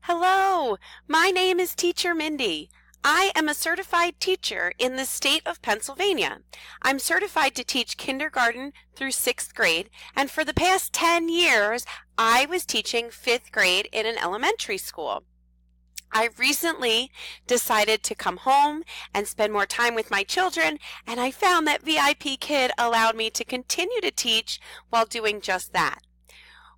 Hello, my name is Teacher Mindy. I am a certified teacher in the state of Pennsylvania. I'm certified to teach kindergarten through 6th grade, and for the past 10 years, I was teaching 5th grade in an elementary school. I recently decided to come home and spend more time with my children, and I found that VIP Kid allowed me to continue to teach while doing just that.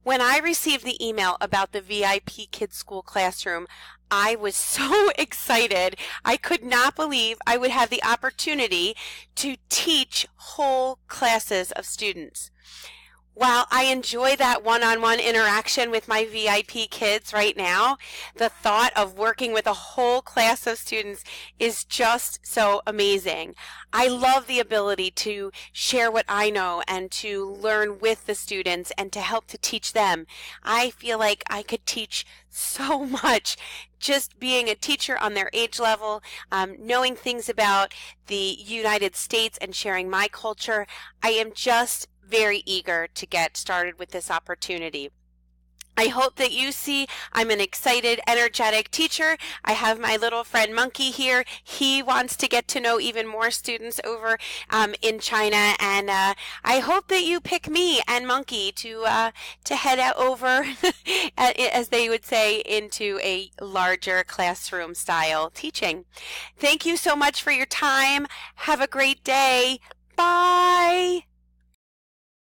When I received the email about the VIP Kids School Classroom, I was so excited. I could not believe I would have the opportunity to teach whole classes of students. While I enjoy that one-on-one interaction with my VIP kids right now, the thought of working with a whole class of students is just so amazing. I love the ability to share what I know and to learn with the students and to help to teach them. I feel like I could teach so much just being a teacher on their age level, knowing things about the United States and sharing my culture. I am just very eager to get started with this opportunity. I hope that you see I'm an excited, energetic teacher. I have my little friend Monkey here. He wants to get to know even more students over in China, and I hope that you pick me and Monkey to head out over, as they would say, into a larger classroom style teaching. Thank you so much for your time. Have a great day. Bye.